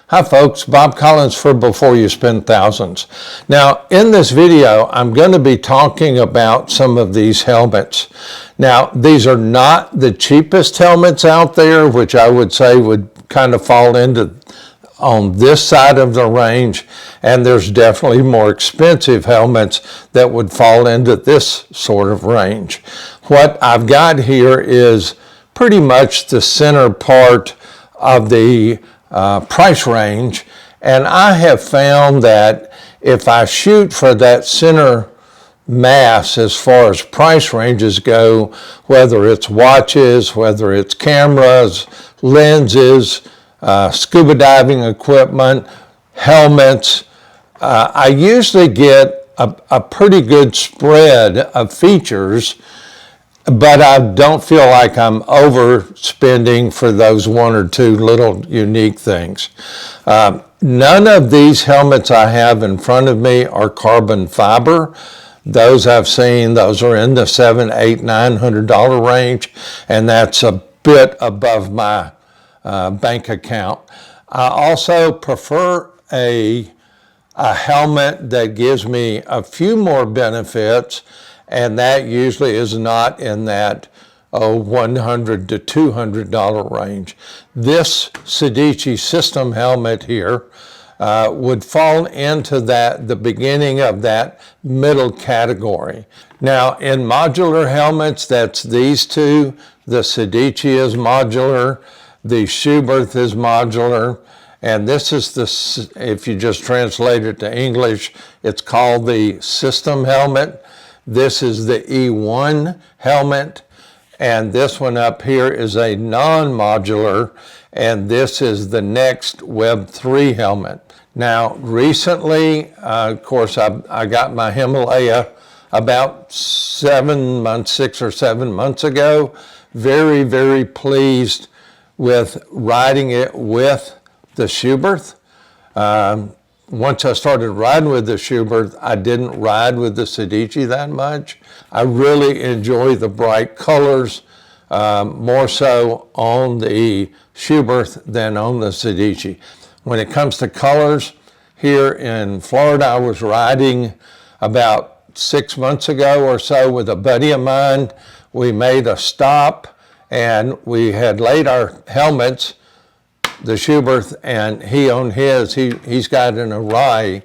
Hi folks, Bob Collins for Before You Spend Thousands. Now in this video I'm going to be talking about some of these helmets. Now these are not the cheapest helmets out there, which I would say would kind of fall into on this side of the range, and there's definitely more expensive helmets that would fall into this sort of range. What I've got here is pretty much the center part of the price range, and I have found that if I shoot for that center mass as far as price ranges go, whether it's watches, whether it's cameras, lenses, scuba diving equipment, helmets, I usually get a pretty good spread of features, but I don't feel like I'm overspending for those one or two little unique things. None of these helmets I have in front of me are carbon fiber. Those I've seen, those are in the $700, $800, $900 range, and that's a bit above my bank account. I also prefer a helmet that gives me a few more benefits, and that usually is not in that $100 to $200 range. This Sedici system helmet here would fall into the beginning of that middle category. Now in modular helmets, that's these two. The Sedici is modular, the Schubert is modular, and this is the, if you just translate it to English, it's called the system helmet. This is the E1 helmet, and this one up here is a non-modular, and this is the NEX WED3 helmet. Now, recently, of course, I got my Himalaya about 6 or 7 months ago. Very, very pleased with riding it with the Schubert. Once I started riding with the Schubert, I didn't ride with the Sedici that much. I really enjoy the bright colors, more so on the Schubert than on the Sedici. When it comes to colors, here in Florida, I was riding about 6 months ago or so with a buddy of mine. We made a stop and we had laid our helmets, the Schubert, and he on his, he's got an Arai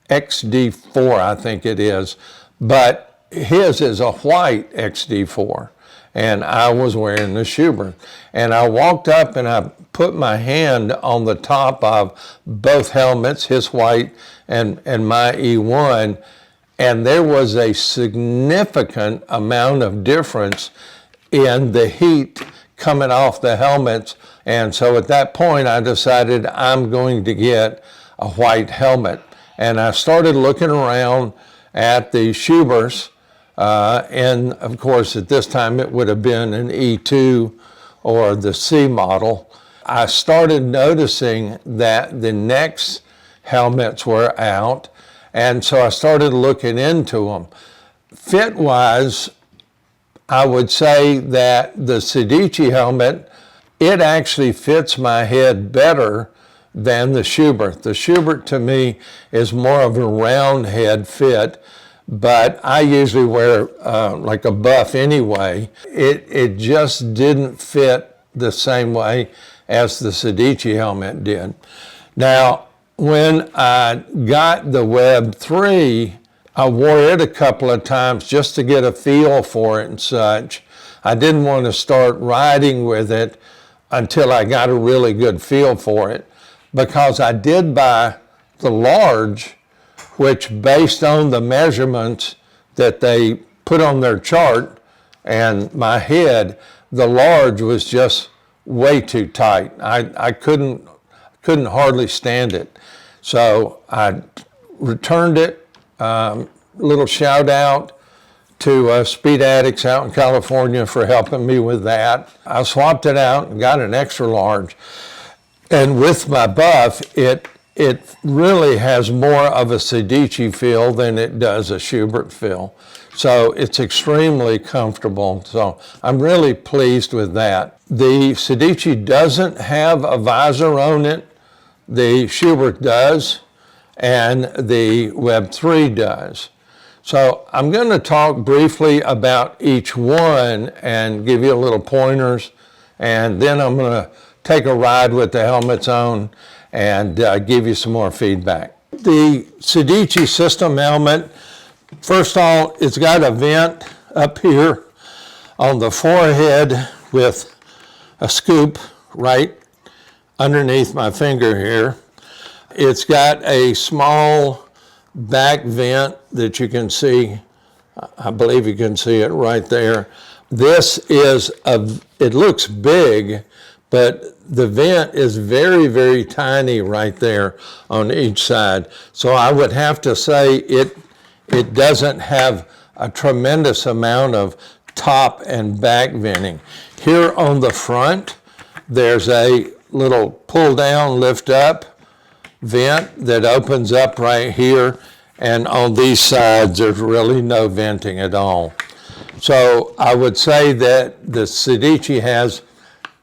XD4, I think it is, but his is a white XD4, and I was wearing the Schubert. And I walked up and I put my hand on the top of both helmets, his white and my E1, and there was a significant amount of difference in the heat coming off the helmets. And so at that point, I decided I'm going to get a white helmet. And I started looking around at the Schuberts, and of course, at this time, it would have been an E2 or the C model. I started noticing that the NEX helmets were out, and so I started looking into them. Fit-wise, I would say that the Sedici helmet, it actually fits my head better than the Schubert. The Schubert to me is more of a round head fit, but I usually wear like a buff anyway. It just didn't fit the same way as the Sedici helmet did. Now, when I got the WED3, I wore it a couple of times just to get a feel for it and such. I didn't want to start riding with it until I got a really good feel for it, because I did buy the large, which based on the measurements that they put on their chart and my head, the large was just way too tight. I couldn't hardly stand it. So I returned it. Little shout out to Speed Addicts out in California for helping me with that. I swapped it out and got an extra large. And with my buff, it really has more of a Sedici feel than it does a Schubert feel. So it's extremely comfortable. So I'm really pleased with that. The Sedici doesn't have a visor on it. The Schubert does, and the WED3 does. So I'm going to talk briefly about each one and give you a little pointers, and then I'm going to take a ride with the helmets on and give you some more feedback. The Sedici system helmet, first of all, it's got a vent up here on the forehead with a scoop right underneath my finger here. It's got a small back vent that you can see. I believe you can see it right there. This is it looks big, but the vent is very, very tiny right there on each side. So I would have to say it doesn't have a tremendous amount of top and back venting. Here on the front, there's a little pull down, lift up vent that opens up right here. And on these sides, there's really no venting at all. So I would say that the Sedici has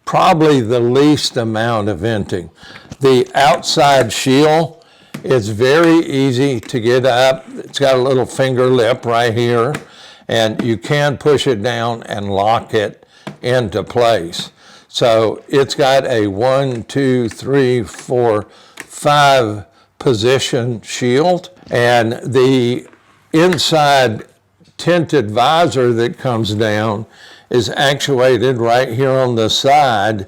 probably the least amount of venting. The outside shield is very easy to get up. It's got a little finger lip right here, and you can push it down and lock it into place. So it's got a 1, 2, 3, 4, 5 position shield, and the inside tinted visor that comes down is actuated right here on the side,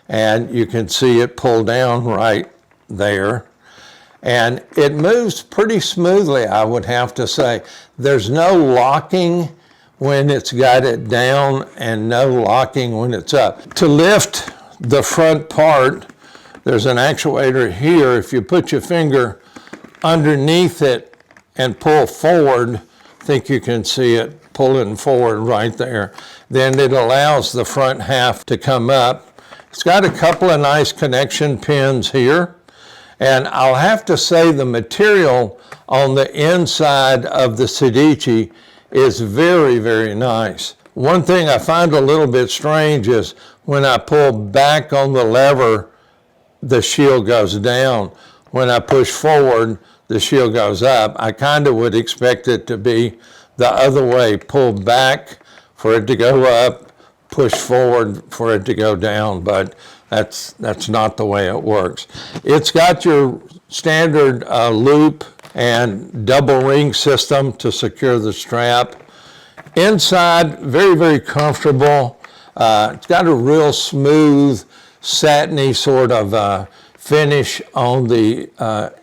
and you can see it pull down right there. And it moves pretty smoothly, I would have to say. There's no locking when it's got it down and no locking when it's up. To lift the front part, there's an actuator here. If you put your finger underneath it and pull forward, I think you can see it pulling forward right there. Then it allows the front half to come up. It's got a couple of nice connection pins here. And I'll have to say the material on the inside of the Sedici is very, very nice. One thing I find a little bit strange is when I pull back on the lever, the shield goes down. When I push forward, the shield goes up. I kind of would expect it to be the other way, pull back for it to go up, push forward for it to go down, but that's not the way it works. It's got your standard loop and double ring system to secure the strap. Inside, very, very comfortable. It's got a real smooth, satiny sort of finish on the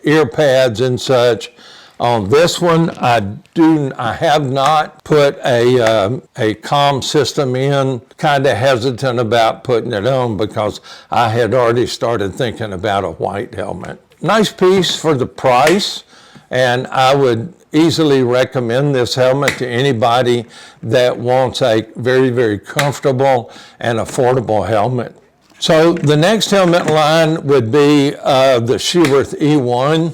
ear pads and such. On this one, I have not put a comm system in. Kind of hesitant about putting it on because I had already started thinking about a white helmet. Nice piece for the price, and I would easily recommend this helmet to anybody that wants a very, very comfortable and affordable helmet. So the next helmet line would be the Schubert E1.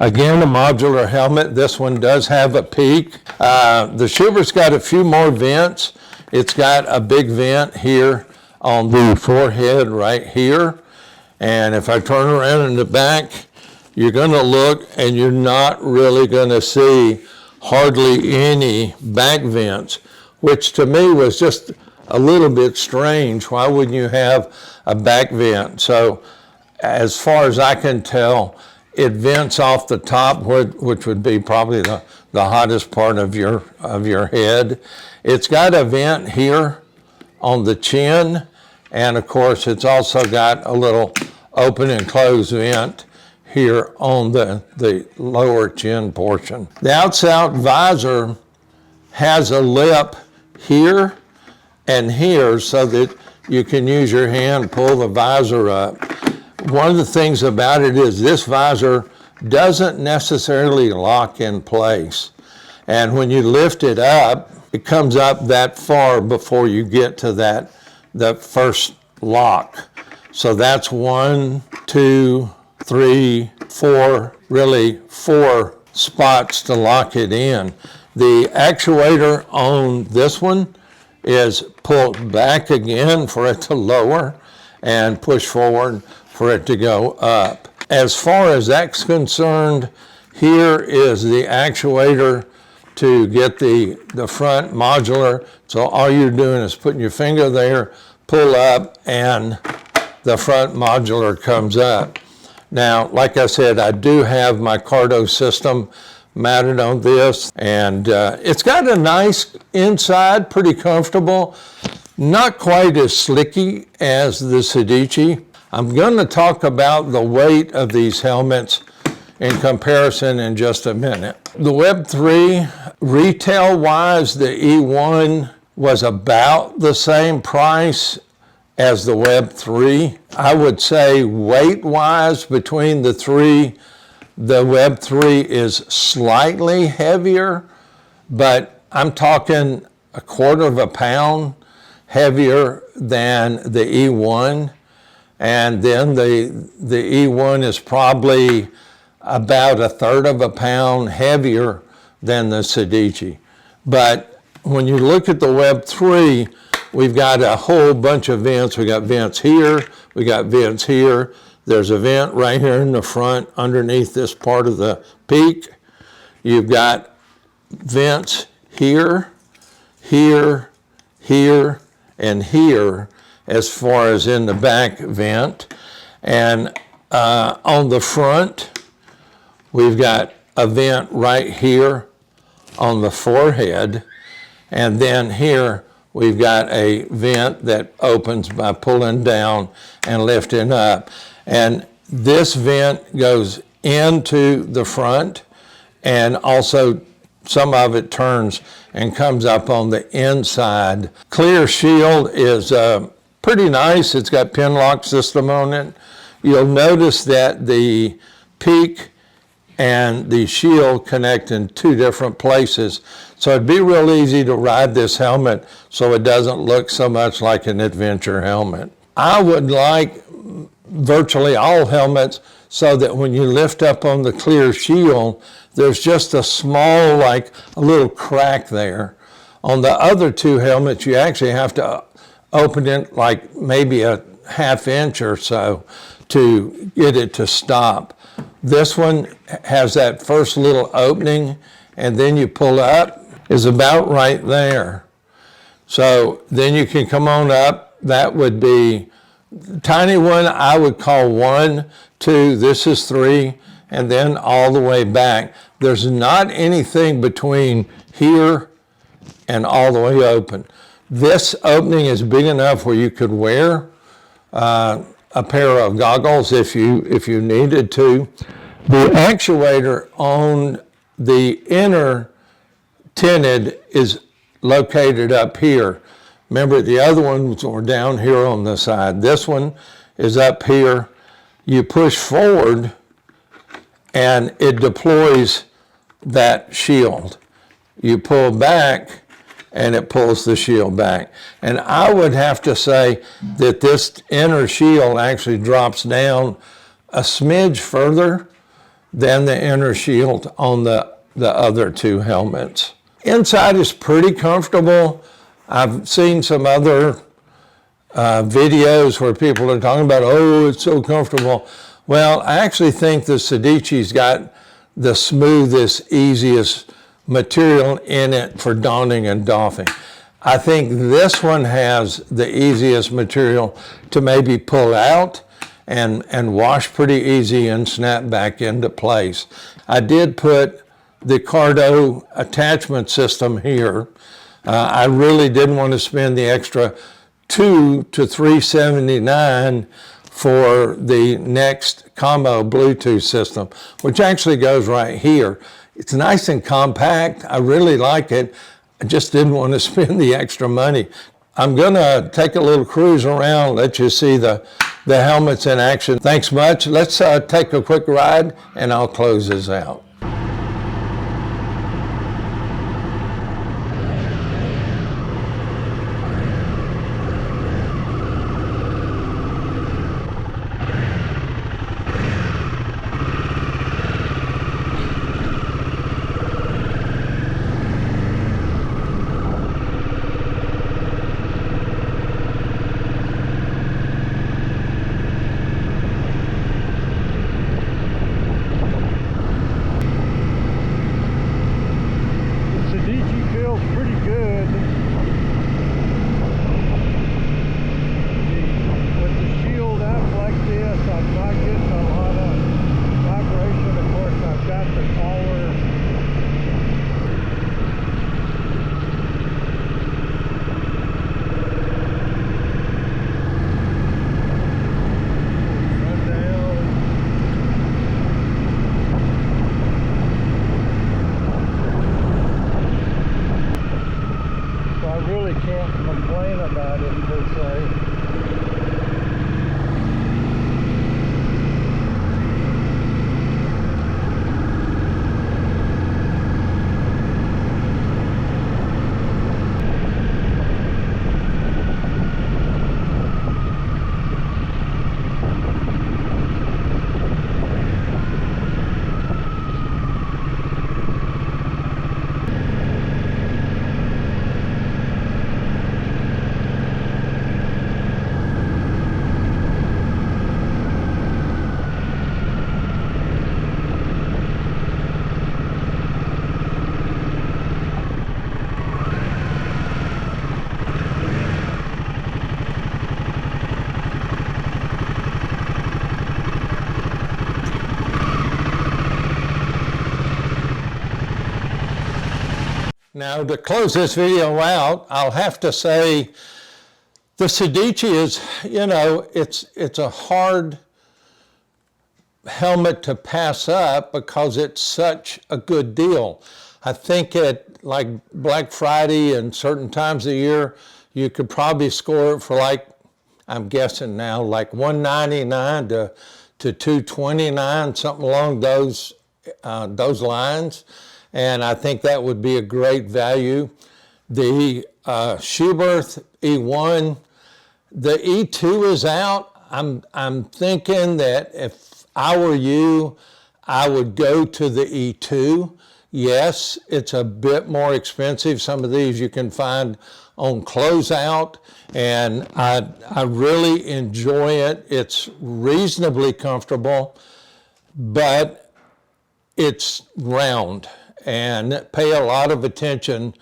Again, a modular helmet. This one does have a peak. The Schubert's got a few more vents. It's got a big vent here on the forehead right here. And if I turn around in the back, you're going to look and you're not really going to see hardly any back vents, which to me was just a little bit strange. Why wouldn't you have a back vent? So as far as I can tell, it vents off the top, which would be probably the hottest part of your head. It's got a vent here on the chin, and of course it's also got a little open and close vent here on the lower chin portion. The outside visor has a lip here and here so that you can use your hand, pull the visor up. One of the things about it is this visor doesn't necessarily lock in place. And when you lift it up, it comes up that far before you get to that first lock. So that's 1, 2, 3, 4, really 4 spots to lock it in. The actuator on this one is pulled back again for it to lower and push forward for it to go up. As far as that's concerned, here is the actuator to get the front modular. So all you're doing is putting your finger there, pull up, and the front modular comes up. Now, like I said, I do have my Cardo system mounted on this, and it's got a nice inside, pretty comfortable, not quite as slicky as the Sedici. I'm going to talk about the weight of these helmets in comparison in just a minute. The Web3, retail-wise, the E1 was about the same price as the Web3. I would say weight-wise between the three, the Web3 is slightly heavier, but I'm talking 1/4 pound heavier than the E1. And then the E1 is probably about 1/3 pound heavier than the Sedici. But when you look at the Web3, we've got a whole bunch of vents. We got vents here, we got vents here. There's a vent right here in the front underneath this part of the peak. You've got vents here, here, here, and here as far as in the back vent. And on the front, we've got a vent right here on the forehead. And then here, we've got a vent that opens by pulling down and lifting up. And this vent goes into the front, and also some of it turns and comes up on the inside. Clear shield is pretty nice. It's got pin lock system on it. You'll notice that the peak and the shield connect in two different places. So it'd be real easy to ride this helmet so it doesn't look so much like an adventure helmet. I would like virtually all helmets so that when you lift up on the clear shield, there's just a small, like a little crack there. On the other two helmets, you actually have to open it like maybe a 1/2 inch or so to get it to stop. This one has that first little opening, and then you pull up, is about right there. So then you can come on up. That would be the tiny one. I would call 1, 2, this is 3, and then all the way back. There's not anything between here and all the way open. This opening is big enough where you could wear a pair of goggles if you needed to. The actuator on the inner tinted is located up here. Remember, the other ones were down here on the side. This one is up here. You push forward and it deploys that shield. You pull back and it pulls the shield back. And I would have to say that this inner shield actually drops down a smidge further than the inner shield on the other two helmets. Inside is pretty comfortable. I've seen some other videos where people are talking about, oh, it's so comfortable. Well, I actually think the Sedici's got the smoothest, easiest material in it for donning and doffing. I think this one has the easiest material to maybe pull out and wash pretty easy and snap back into place. I did put the Cardo attachment system here. I really didn't want to spend the extra $2 to $379 for the NEX combo Bluetooth system, which actually goes right here. It's nice and compact. I really like it. I just didn't want to spend the extra money. I'm gonna take a little cruise around, let you see the helmets in action. Thanks much. Let's take a quick ride and I'll close this out. not getting a lot of vibration. Of course, I've got the collar. Really can't complain about it per se. Now, to close this video out, I'll have to say the Sedici is, you know, it's a hard helmet to pass up because it's such a good deal. I think at like Black Friday and certain times of the year, you could probably score it for like, I'm guessing now, like $199 to $229, something along those lines. And I think that would be a great value. The Schubert E1, the E2 is out. I'm thinking that if I were you, I would go to the E2. Yes, it's a bit more expensive. Some of these you can find on closeout, and I really enjoy it. It's reasonably comfortable, but it's round. And pay a lot of attention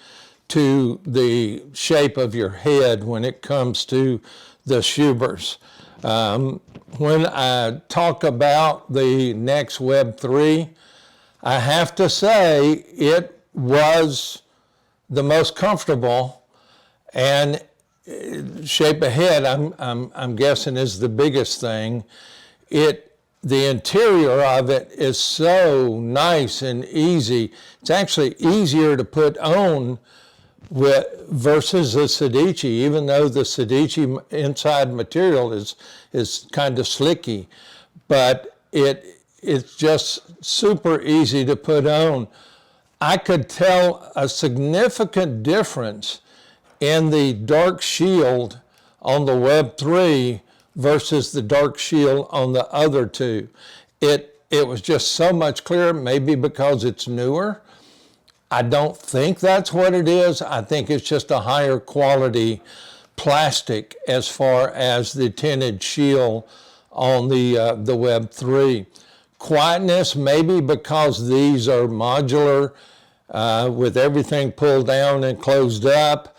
to the shape of your head when it comes to the Schuberts. When I talk about the NEX WED3, I have to say it was the most comfortable, and shape of head, I'm guessing, is the biggest thing. The interior of it is so nice and easy. It's actually easier to put on versus the Sedici, even though the Sedici inside material is kind of slicky. But it's just super easy to put on. I could tell a significant difference in the dark shield on the WED3 versus the dark shield on the other two. It was just so much clearer, maybe because it's newer. I don't think that's what it is. I think it's just a higher quality plastic as far as the tinted shield on the WED3. Quietness, maybe because these are modular with everything pulled down and closed up.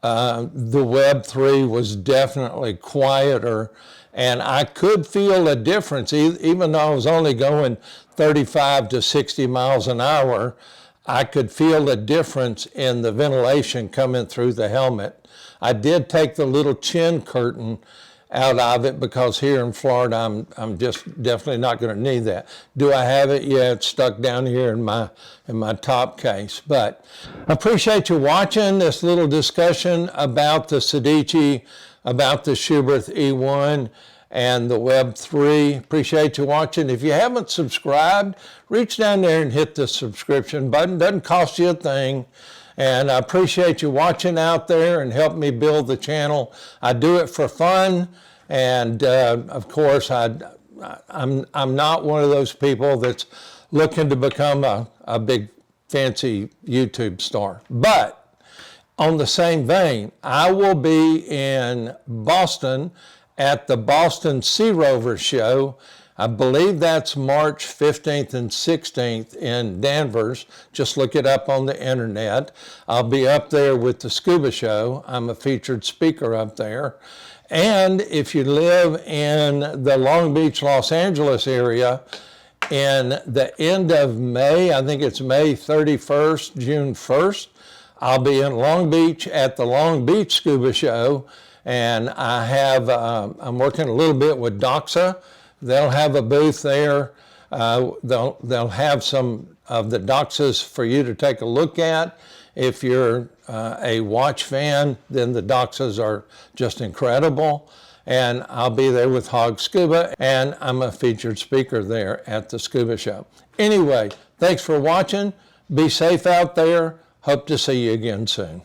The WED3 was definitely quieter, and I could feel a difference. Even though I was only going 35 to 60 miles an hour, I could feel a difference in the ventilation coming through the helmet. I did take the little chin curtain out of it because here in Florida, I'm just definitely not going to need that. Do I have it? Yeah, it's stuck down here in my top case. But I appreciate you watching this little discussion about the Sedici, about the Schubert E1 and the WED3. Appreciate you watching. If you haven't subscribed, reach down there and hit the subscription button. Doesn't cost you a thing. And I appreciate you watching out there and help me build the channel. I do it for fun. And of course, I'm not one of those people that's looking to become a big fancy YouTube star. But on the same vein, I will be in Boston at the Boston Sea Rover show I believe that's March 15th and 16th in Danvers. Just look it up on the internet. I'll be up there with the Scuba Show. I'm a featured speaker up there. And if you live in the Long Beach, Los Angeles area, in the end of May, I think it's May 31st, June 1st, I'll be in Long Beach at the Long Beach Scuba Show. And I'm working a little bit with Doxa. They'll have a booth there. They'll have some of the Doxas for you to take a look at. If you're a watch fan, then the Doxas are just incredible. And I'll be there with Hog Scuba, and I'm a featured speaker there at the Scuba Show. Anyway, thanks for watching. Be safe out there. Hope to see you again soon.